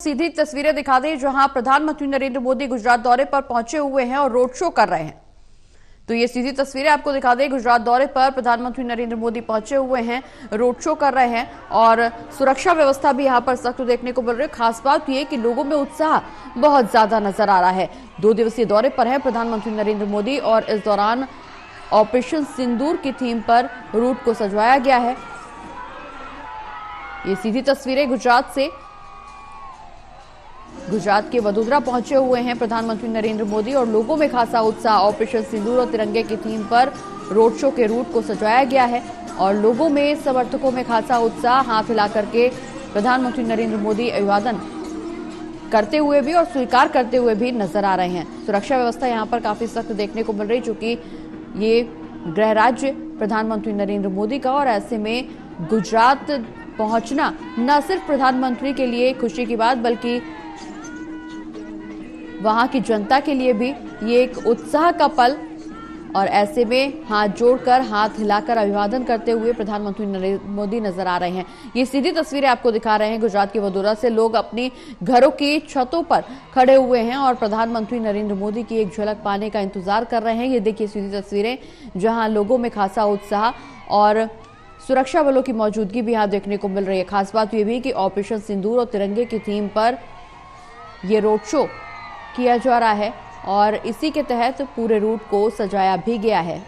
सीधी तस्वीरें दिखा दें जहां प्रधानमंत्री नरेंद्र मोदी गुजरात दौरे पर पहुंचे हुए हैं और रोड शो कर रहे हैं। तो ये सीधी तस्वीरें आपको दिखा दें, गुजरात दौरे पर प्रधानमंत्री नरेंद्र मोदी पहुंचे हुए हैं, रोड शो कर रहे हैं और सुरक्षा व्यवस्था भी यहां पर सख्त देखने को मिल रही है। खास बात यह कि लोगों में उत्साह बहुत ज्यादा नजर आ रहा है। 2 दिवसीय दौरे पर है प्रधानमंत्री नरेंद्र मोदी और इस दौरान ऑपरेशन सिंदूर की थीम पर रूट को सजवाया गया है। ये सीधी तस्वीरें गुजरात से, गुजरात के वडोदरा पहुंचे हुए हैं प्रधानमंत्री नरेंद्र मोदी और लोगों में खासा उत्साह। ऑपरेशन सिंदूर और तिरंगे की थीम पर रोड शो के रूट को सजाया गया है और लोगों में, समर्थकों में खासा उत्साह। हाथ हिला करके प्रधानमंत्री नरेंद्र मोदी अभिवादन करते हुए भी और स्वीकार करते हुए भी नजर आ रहे हैं। सुरक्षा व्यवस्था यहां पर काफी सख्त देखने को मिल रही, चूंकि ये गृह राज्य प्रधानमंत्री नरेंद्र मोदी का, और ऐसे में गुजरात पहुंचना न सिर्फ प्रधानमंत्री के लिए खुशी की बात बल्कि वहां की जनता के लिए भी ये एक उत्साह का पल। और ऐसे में हाथ जोड़कर, हाथ हिलाकर अभिवादन करते हुए प्रधानमंत्री नरेंद्र मोदी नजर आ रहे हैं। ये सीधी तस्वीरें आपको दिखा रहे हैं गुजरात के वडोदरा से। लोग अपनी घरों की छतों पर खड़े हुए हैं और प्रधानमंत्री नरेंद्र मोदी की एक झलक पाने का इंतजार कर रहे हैं। ये देखिए सीधी तस्वीरें जहां लोगों में खासा उत्साह और सुरक्षा बलों की मौजूदगी भी यहां देखने को मिल रही है। खास बात यह भी कि ऑपरेशन सिंदूर और तिरंगे की थीम पर यह रोड शो किया जा रहा है और इसी के तहत पूरे रूट को सजाया भी गया है।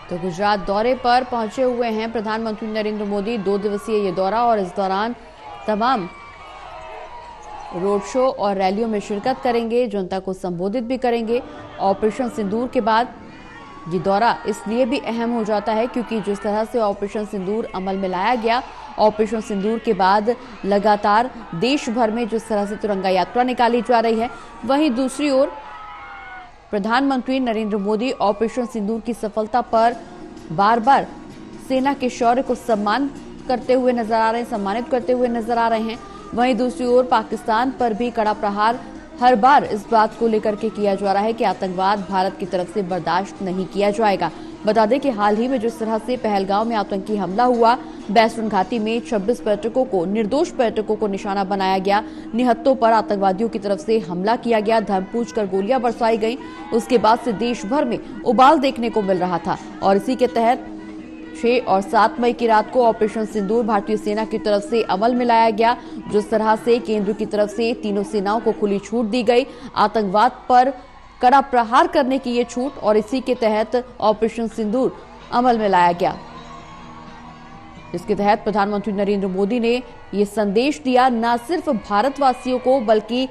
तो गुजरात दौरे पर पहुंचे हुए हैं प्रधानमंत्री नरेंद्र मोदी। 2 दिवसीय ये दौरा और इस दौरान तमाम रोड शो और रैलियों में शिरकत करेंगे, जनता को संबोधित भी करेंगे। ऑपरेशन सिंदूर के बाद ये दौरा इसलिए भी अहम हो जाता है क्योंकि जिस तरह से ऑपरेशन सिंदूर अमल में लाया गया, ऑपरेशन सिंदूर के बाद लगातार देश भर में जिस तरह से तिरंगा यात्रा निकाली जा रही है, वहीं दूसरी ओर प्रधानमंत्री नरेंद्र मोदी ऑपरेशन सिंदूर की सफलता पर बार बार सेना के शौर्य को सम्मान करते हुए नजर आ रहे हैं, सम्मानित करते हुए नजर आ रहे हैं। वहीं दूसरी ओर पाकिस्तान पर भी कड़ा प्रहार हर बार इस बात को लेकर के किया जा रहा है कि आतंकवाद भारत की तरफ से बर्दाश्त नहीं किया जाएगा। बता दें कि हाल ही में जिस तरह से पहलगांव में आतंकी हमला हुआ, बैसुन घाटी में 26 पर्यटकों को, निर्दोष पर्यटकों को निशाना बनाया गया, निहत्तों पर आतंकवादियों की तरफ से हमला किया गया, धर्मपूछ कर गोलियां बरसाई गईं। उसके बाद से देश भर में उबाल देखने को मिल रहा था और इसी के तहत 6 और 7 मई की रात को ऑपरेशन सिंदूर भारतीय सेना की तरफ से अमल में लाया गया। जिस तरह से केंद्र की तरफ से तीनों सेनाओं को खुली छूट दी गई, आतंकवाद पर कड़ा प्रहार करने की ये छूट, और इसी के तहत ऑपरेशन सिंदूर अमल में लाया गया। इसके तहत प्रधानमंत्री नरेंद्र मोदी ने ये संदेश दिया न सिर्फ भारतवासियों को बल्कि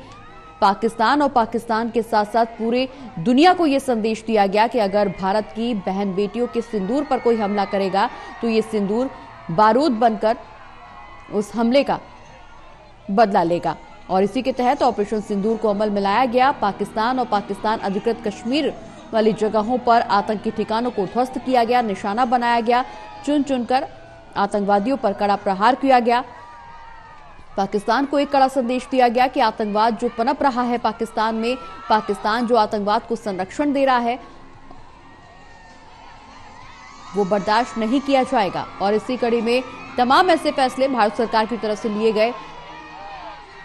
पाकिस्तान और पाकिस्तान के साथ साथ पूरे दुनिया को ये संदेश दिया गया कि अगर भारत की बहन बेटियों के सिंदूर पर कोई हमला करेगा तो ये सिंदूर बारूद बनकर उस हमले का बदला लेगा। और इसी के तहत ऑपरेशन सिंदूर को अमल में लाया गया। पाकिस्तान और पाकिस्तान अधिकृत कश्मीर वाली जगहों पर आतंकी ठिकानों को ध्वस्त किया गया, निशाना बनाया गया, चुन चुनकर आतंकवादियों पर कड़ा प्रहार किया गया। पाकिस्तान को एक कड़ा संदेश दिया गया कि आतंकवाद जो पनप रहा है पाकिस्तान में, पाकिस्तान जो आतंकवाद को संरक्षण दे रहा है, वो बर्दाश्त नहीं किया जाएगा। और इसी कड़ी में तमाम ऐसे फैसले भारत सरकार की तरफ से लिए गए,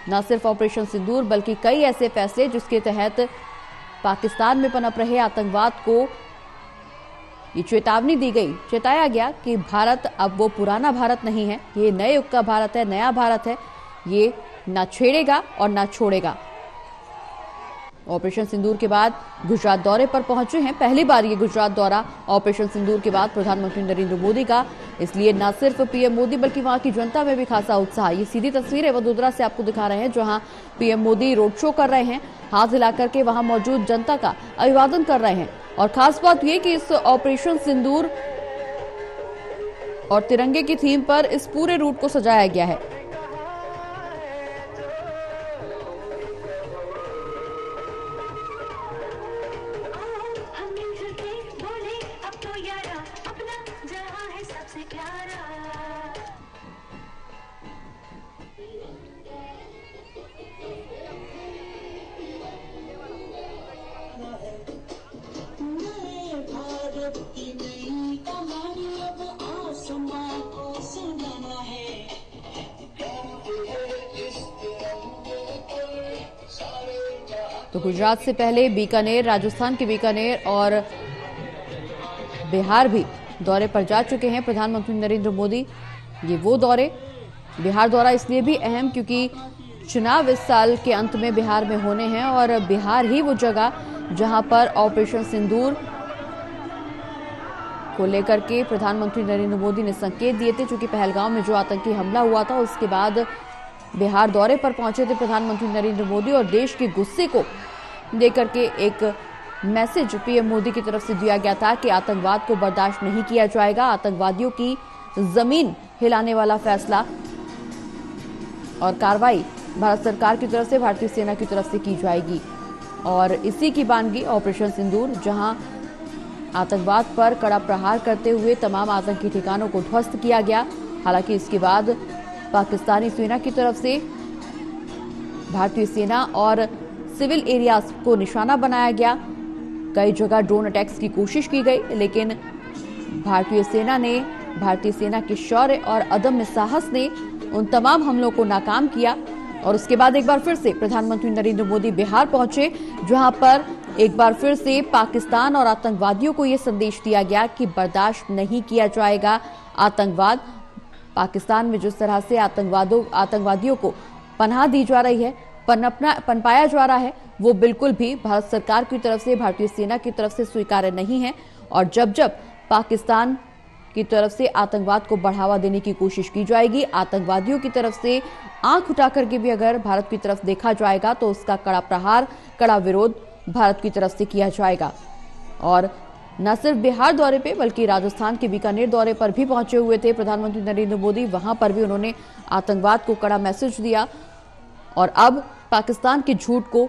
न सिर्फ ऑपरेशन सिंदूर बल्कि कई ऐसे फैसले जिसके तहत पाकिस्तान में पनप रहे आतंकवाद को ये चेतावनी दी गई, चेताया गया कि भारत अब वो पुराना भारत नहीं है, ये नए युग का भारत है, नया भारत है, ये ना छेड़ेगा और ना छोड़ेगा। ऑपरेशन सिंदूर के बाद गुजरात दौरे पर पहुंचे हैं। पहली बार ये गुजरात दौरा ऑपरेशन सिंदूर के बाद प्रधानमंत्री नरेंद्र मोदी का, इसलिए न सिर्फ पीएम मोदी बल्कि वहां की जनता में भी खासा उत्साह। ये सीधी तस्वीर है वडोदरा से आपको दिखा रहे हैं, जहां पीएम मोदी रोड शो कर रहे हैं, हाथ हिलाकर के वहां मौजूद जनता का अभिवादन कर रहे हैं। और खास बात यह कि इस ऑपरेशन सिंदूर और तिरंगे की थीम पर इस पूरे रूट को सजाया गया है। तो गुजरात से पहले बीकानेर, राजस्थान के बीकानेर और बिहार भी दौरे पर जा चुके हैं प्रधानमंत्री नरेंद्र मोदी। ये वो दौरे, बिहार दौरा इसलिए भी अहम क्योंकि चुनाव इस साल के अंत में बिहार में होने हैं और बिहार ही वो जगह जहां पर ऑपरेशन सिंदूर को लेकर के प्रधानमंत्री नरेंद्र मोदी ने संकेत दिए थे। चूंकि पहलगांव में जो आतंकी हमला हुआ था उसके बाद बिहार दौरे पर पहुंचे थे प्रधानमंत्री नरेंद्र मोदी और देश के गुस्से को लेकर के एक मैसेज पीएम मोदी की तरफ से दिया गया था कि आतंकवाद को बर्दाश्त नहीं किया जाएगा, आतंकवादियों की जमीन हिलाने वाला फैसला और कार्रवाई भारत सरकार की तरफ से, भारतीय सेना की तरफ से की जाएगी। और इसी की बानगी ऑपरेशन सिंदूर, जहां आतंकवाद पर कड़ा प्रहार करते हुए तमाम आतंकी ठिकानों को ध्वस्त किया गया। हालांकि इसके बाद पाकिस्तानी सेना की तरफ से भारतीय सेना और सिविल एरियाज को निशाना बनाया गया। कई जगह ड्रोन अटैक्स की कोशिश की गई, लेकिन भारतीय सेना के शौर्य और अदम्य साहस ने उन तमाम हमलों को नाकाम किया। और उसके बाद एक बार फिर से प्रधानमंत्री नरेंद्र मोदी बिहार पहुंचे, जहां पर एक बार फिर से पाकिस्तान और आतंकवादियों को यह संदेश दिया गया कि बर्दाश्त नहीं किया जाएगा आतंकवाद। पाकिस्तान में जिस तरह से आतंकवादियों को पनाह दी जा रही है, पनपाया जा रहा है, वो बिल्कुल भी भारत सरकार की तरफ से, भारतीय सेना की तरफ से स्वीकार्य नहीं है। और जब जब पाकिस्तान की तरफ से आतंकवाद को बढ़ावा देने की कोशिश की जाएगी, आतंकवादियों की तरफ से आंख उठा करके भी अगर भारत की तरफ देखा जाएगा तो उसका कड़ा प्रहार, कड़ा विरोध भारत की तरफ से किया जाएगा। और न सिर्फ बिहार दौरे पे बल्कि राजस्थान के बीकानेर दौरे पर भी पहुंचे हुए थे प्रधानमंत्री नरेंद्र मोदी। वहां पर भी उन्होंने आतंकवाद को कड़ा मैसेज दिया और अब पाकिस्तान के झूठ को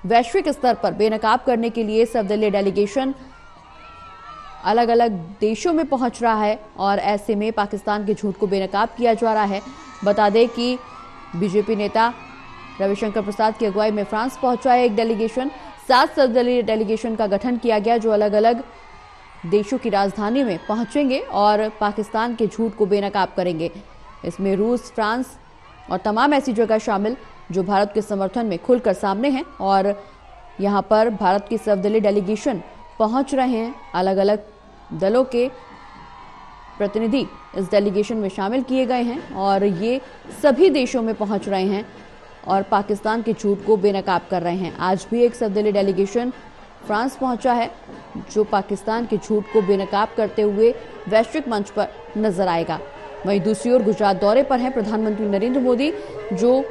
वैश्विक स्तर पर बेनकाब करने के लिए सर्वदलीय डेलीगेशन अलग अलग देशों में पहुंच रहा है और ऐसे में पाकिस्तान के झूठ को बेनकाब किया जा रहा है। बता दें कि बीजेपी नेता रविशंकर प्रसाद की अगुवाई में फ्रांस पहुंचा है एक डेलीगेशन। 7 सर्वदलीय डेलीगेशन का गठन किया गया जो अलग अलग देशों की राजधानी में पहुंचेंगे और पाकिस्तान के झूठ को बेनकाब करेंगे। इसमें रूस, फ्रांस और तमाम ऐसी जगह शामिल जो भारत के समर्थन में खुलकर सामने हैं। और यहां पर भारत की सर्वदलीय डेलीगेशन पहुंच रहे हैं। अलग अलग दलों के प्रतिनिधि इस डेलीगेशन में शामिल किए गए हैं और ये सभी देशों में पहुंच रहे हैं और पाकिस्तान के झूठ को बेनकाब कर रहे हैं। आज भी एक सर्वदलीय डेलीगेशन फ्रांस पहुंचा है जो पाकिस्तान के झूठ को बेनकाब करते हुए वैश्विक मंच पर नजर आएगा। वहीं दूसरी ओर गुजरात दौरे पर हैं प्रधानमंत्री नरेंद्र मोदी, जो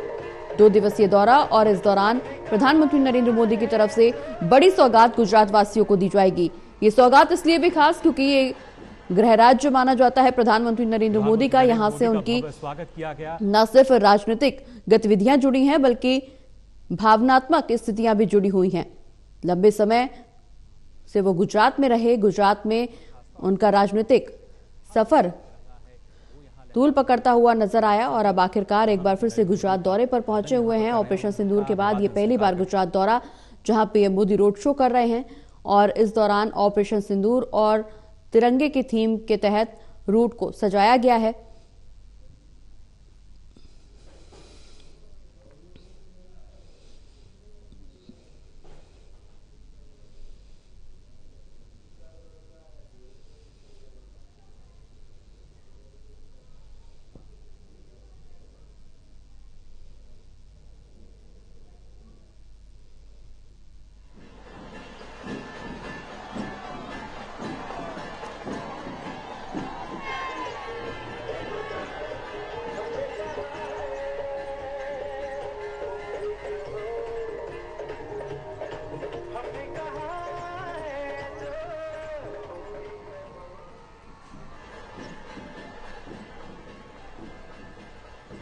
2 दिवसीय दौरा, और इस दौरान प्रधानमंत्री नरेंद्र मोदी की तरफ से बड़ी सौगात गुजरात वासियों को दी जाएगी। ये सौगात इसलिए भी खास क्योंकि ये गृह राज्य माना जाता है प्रधानमंत्री नरेंद्र मोदी का। यहाँ से उनकी स्वागत किया गया। न सिर्फ राजनीतिक गतिविधियां जुड़ी हैं बल्कि भावनात्मक स्थितियां भी जुड़ी हुई हैं। लंबे समय से वो गुजरात में रहे, गुजरात में उनका राजनीतिक सफर तूल पकड़ता हुआ नजर आया और अब आखिरकार एक बार फिर से गुजरात दौरे पर पहुंचे हुए हैं। ऑपरेशन सिंदूर के बाद ये पहली बार गुजरात दौरा, जहां पीएम मोदी रोड शो कर रहे हैं और इस दौरान ऑपरेशन सिंदूर और तिरंगे की थीम के तहत रूट को सजाया गया है।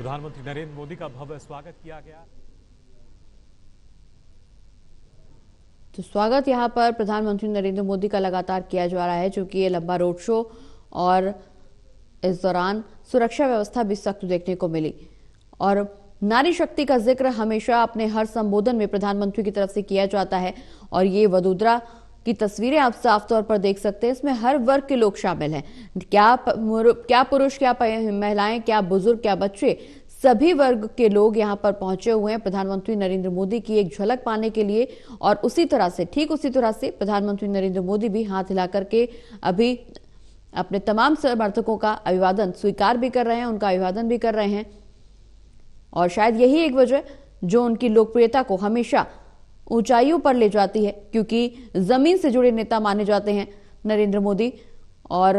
प्रधानमंत्री नरेंद्र मोदी का भव्य स्वागत किया गया। तो स्वागत यहां पर प्रधानमंत्री नरेंद्र मोदी का लगातार किया जा रहा है, चूंकि ये लंबा रोड शो और इस दौरान सुरक्षा व्यवस्था भी सख्त देखने को मिली। और नारी शक्ति का जिक्र हमेशा अपने हर संबोधन में प्रधानमंत्री की तरफ से किया जाता है और ये वडोदरा की तस्वीरें आप साफ तौर पर देख सकते हैं। इसमें हर वर्ग के लोग शामिल हैं, क्या पुरुष, क्या महिलाएं, क्या बुजुर्ग, क्या बच्चे, सभी वर्ग के लोग यहां पर पहुंचे हुए हैं प्रधानमंत्री नरेंद्र मोदी की एक झलक पाने के लिए। और ठीक उसी तरह से प्रधानमंत्री नरेंद्र मोदी भी हाथ हिला करके अभी अपने तमाम समर्थकों का अभिवादन स्वीकार भी कर रहे हैं, उनका अभिवादन भी कर रहे हैं। और शायद यही एक वजह जो उनकी लोकप्रियता को हमेशा ऊंचाइयों पर ले जाती है, क्योंकि जमीन से जुड़े नेता माने जाते हैं नरेंद्र मोदी। और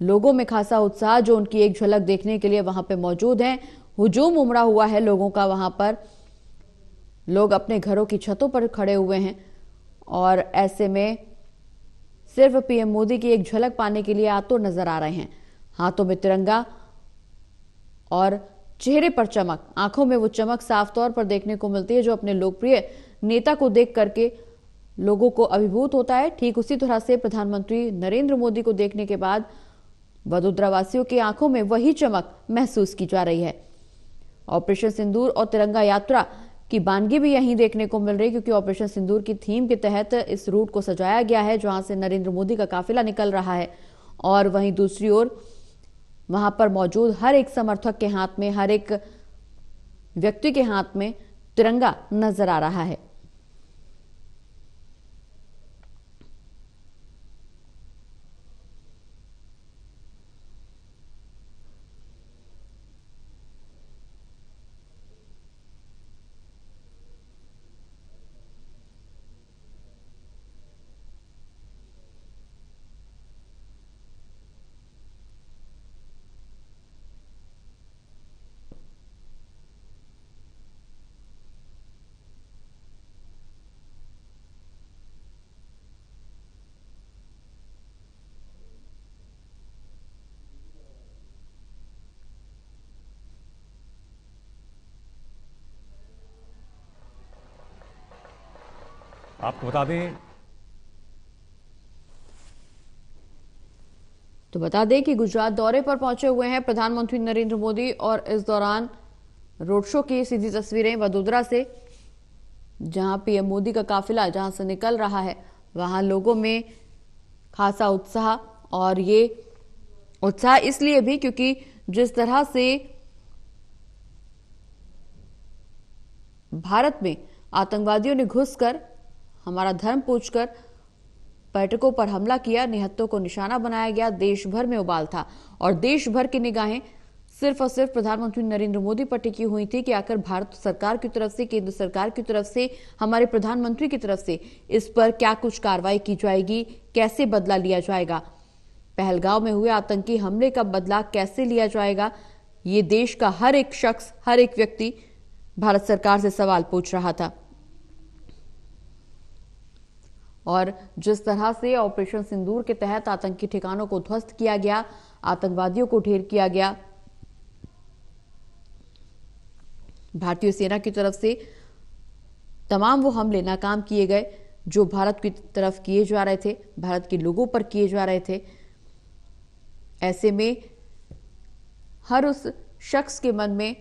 लोगों में खासा उत्साह जो उनकी एक झलक देखने के लिए वहां पे मौजूद है। हुजूम उमड़ा हुआ है लोगों का, वहां पर लोग अपने घरों की छतों पर खड़े हुए हैं और ऐसे में सिर्फ पीएम मोदी की एक झलक पाने के लिए आतुर नजर आ रहे हैं। हाथों में तिरंगा और चेहरे पर चमक, आंखों में वो चमक साफ तौर पर देखने को मिलती है जो अपने लोकप्रिय नेता को देख करके लोगों को अभिभूत होता है। ठीक उसी तरह से प्रधानमंत्री नरेंद्र मोदी को देखने के बाद वडोदरा वासियों की आंखों में वही चमक महसूस की जा रही है। ऑपरेशन सिंदूर और तिरंगा यात्रा की बानगी भी यहीं देखने को मिल रही है, क्योंकि ऑपरेशन सिंदूर की थीम के तहत इस रूट को सजाया गया है जहां से नरेंद्र मोदी का काफिला निकल रहा है। और वहीं दूसरी ओर वहां पर मौजूद हर एक समर्थक के हाथ में, हर एक व्यक्ति के हाथ में तिरंगा नजर आ रहा है। आपको बता दें कि गुजरात दौरे पर पहुंचे हुए हैं प्रधानमंत्री नरेंद्र मोदी और इस दौरान रोड शो की सीधी तस्वीरें वडोदरा से, जहां पीएम मोदी का काफिला जहां से निकल रहा है वहां लोगों में खासा उत्साह। और ये उत्साह इसलिए भी क्योंकि जिस तरह से भारत में आतंकवादियों ने घुसकर हमारा धर्म पूछकर पर्यटकों पर हमला किया, निहत्तों को निशाना बनाया गया, देश भर में उबाल था और देश भर की निगाहें सिर्फ और सिर्फ प्रधानमंत्री नरेंद्र मोदी पर टिकी हुई थी कि आखिर भारत सरकार की तरफ से, केंद्र सरकार की तरफ से, हमारे प्रधानमंत्री की तरफ से इस पर क्या कुछ कार्रवाई की जाएगी, कैसे बदला लिया जाएगा, पहलगांव में हुए आतंकी हमले का बदला कैसे लिया जाएगा। ये देश का हर एक शख्स, हर एक व्यक्ति भारत सरकार से सवाल पूछ रहा था। और जिस तरह से ऑपरेशन सिंदूर के तहत आतंकी ठिकानों को ध्वस्त किया गया, आतंकवादियों को ढेर किया गया, भारतीय सेना की तरफ से तमाम वो हमले नाकाम किए गए जो भारत की तरफ किए जा रहे थे, भारत के लोगों पर किए जा रहे थे। ऐसे में हर उस शख्स के मन में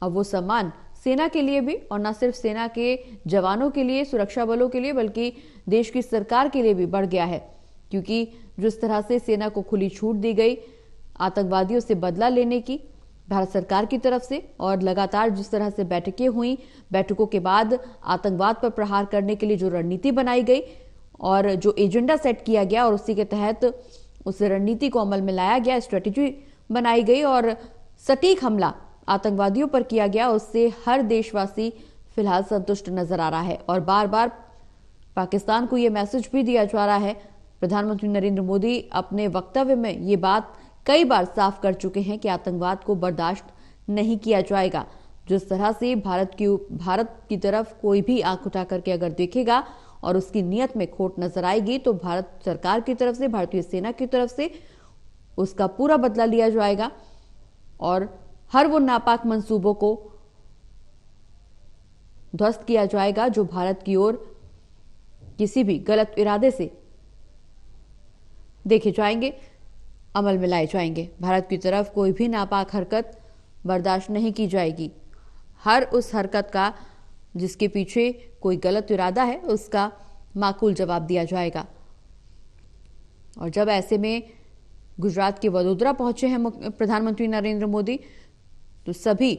अब वो सम्मान सेना के लिए भी, और न सिर्फ सेना के जवानों के लिए, सुरक्षा बलों के लिए, बल्कि देश की सरकार के लिए भी बढ़ गया है। क्योंकि जिस तरह से सेना को खुली छूट दी गई आतंकवादियों से बदला लेने की भारत सरकार की तरफ से, और लगातार जिस तरह से बैठकें हुई, बैठकों के बाद आतंकवाद पर प्रहार करने के लिए जो रणनीति बनाई गई और जो एजेंडा सेट किया गया और उसी के तहत उस रणनीति को अमल में लाया गया, स्ट्रेटेजी बनाई गई और सटीक हमला आतंकवादियों पर किया गया, उससे हर देशवासी फिलहाल संतुष्ट नजर आ रहा है। और बार बार पाकिस्तान को यह मैसेज भी दिया जा रहा है। प्रधानमंत्री नरेंद्र मोदी अपने वक्तव्य में ये बात कई बार साफ कर चुके हैं कि आतंकवाद को बर्दाश्त नहीं किया जाएगा। जिस तरह से भारत की तरफ कोई भी आंख उठा करके अगर देखेगा और उसकी नीयत में खोट नजर आएगी, तो भारत सरकार की तरफ से, भारतीय सेना की तरफ से उसका पूरा बदला लिया जाएगा और हर वो नापाक मंसूबों को ध्वस्त किया जाएगा जो भारत की ओर किसी भी गलत इरादे से देखे जाएंगे, अमल में लाए जाएंगे। भारत की तरफ कोई भी नापाक हरकत बर्दाश्त नहीं की जाएगी। हर उस हरकत का जिसके पीछे कोई गलत इरादा है उसका माकूल जवाब दिया जाएगा। और जब ऐसे में गुजरात के वडोदरा पहुंचे हैं प्रधानमंत्री नरेंद्र मोदी, तो सभी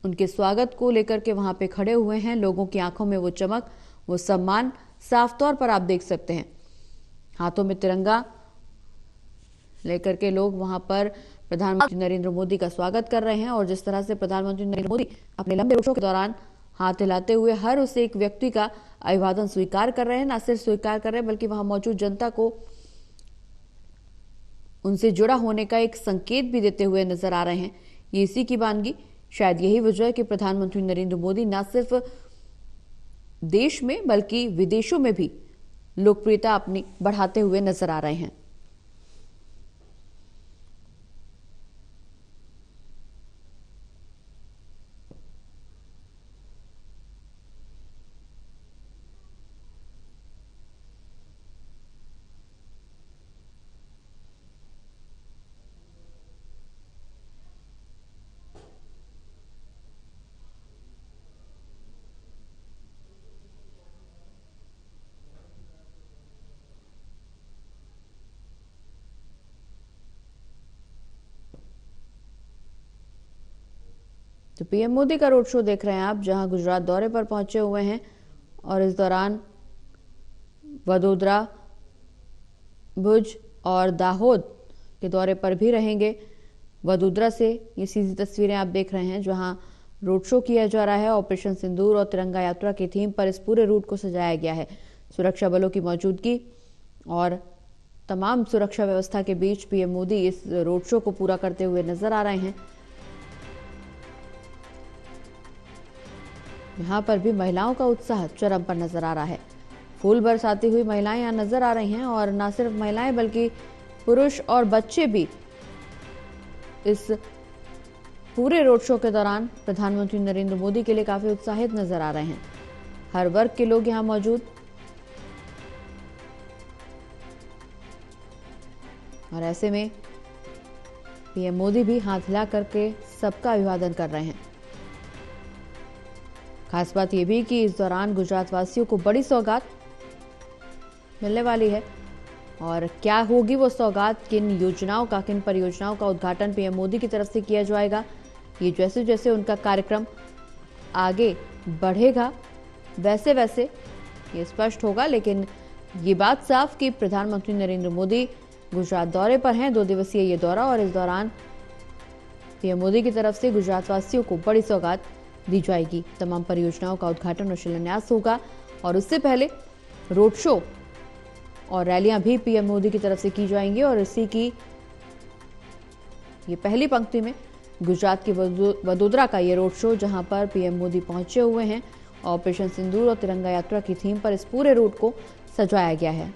उनके स्वागत को लेकर के वहां पे खड़े हुए हैं। लोगों की आंखों में वो चमक, वो सम्मान साफ तौर पर आप देख सकते हैं। हाथों में तिरंगा लेकर के लोग वहां पर प्रधानमंत्री नरेंद्र मोदी का स्वागत कर रहे हैं। और जिस तरह से प्रधानमंत्री नरेंद्र मोदी अपने लंबे रोड शो के दौरान हाथ हिलाते हुए हर उस एक व्यक्ति का अभिवादन स्वीकार कर रहे हैं, न सिर्फ स्वीकार कर रहे हैं बल्कि वहां मौजूद जनता को उनसे जुड़ा होने का एक संकेत भी देते हुए नजर आ रहे हैं। ये इसी की वानगी, शायद यही वजह है कि प्रधानमंत्री नरेंद्र मोदी न सिर्फ देश में बल्कि विदेशों में भी लोकप्रियता अपनी बढ़ाते हुए नजर आ रहे हैं। तो पीएम मोदी का रोड शो देख रहे हैं आप, जहां गुजरात दौरे पर पहुंचे हुए हैं और इस दौरान वडोदरा, भुज और दाहोद के दौरे पर भी रहेंगे। वडोदरा से ये सीधी तस्वीरें आप देख रहे हैं जहां रोड शो किया जा रहा है। ऑपरेशन सिंदूर और तिरंगा यात्रा की थीम पर इस पूरे रूट को सजाया गया है। सुरक्षा बलों की मौजूदगी और तमाम सुरक्षा व्यवस्था के बीच पीएम मोदी इस रोड शो को पूरा करते हुए नजर आ रहे हैं। यहाँ पर भी महिलाओं का उत्साह चरम पर नजर आ रहा है। फूल बरसाती हुई महिलाएं यहाँ नजर आ रही हैं और न सिर्फ महिलाएं बल्कि पुरुष और बच्चे भी इस पूरे रोड शो के दौरान प्रधानमंत्री नरेंद्र मोदी के लिए काफी उत्साहित नजर आ रहे हैं। हर वर्ग के लोग यहाँ मौजूद और ऐसे में पीएम मोदी भी हाथ हिला करके सबका अभिवादन कर रहे हैं। खास बात यह भी कि इस दौरान गुजरात वासियों को बड़ी सौगात मिलने वाली है। और क्या होगी वो सौगात, किन योजनाओं का, किन परियोजनाओं का उद्घाटन पीएम मोदी की तरफ से किया जाएगा, ये जैसे जैसे उनका कार्यक्रम आगे बढ़ेगा वैसे वैसे ये स्पष्ट होगा। लेकिन ये बात साफ कि प्रधानमंत्री नरेंद्र मोदी गुजरात दौरे पर हैं, 2 दिवसीय ये दौरा, और इस दौरान पीएम मोदी की तरफ से गुजरात वासियों को बड़ी सौगात दी जाएगी। तमाम परियोजनाओं का उद्घाटन और शिलान्यास होगा और उससे पहले रोड शो और रैलियां भी पीएम मोदी की तरफ से की जाएंगी। और इसी की ये पहली पंक्ति में गुजरात के वडोदरा का ये रोड शो, जहां पर पीएम मोदी पहुंचे हुए हैं। ऑपरेशन सिंदूर और तिरंगा यात्रा की थीम पर इस पूरे रूट को सजाया गया है।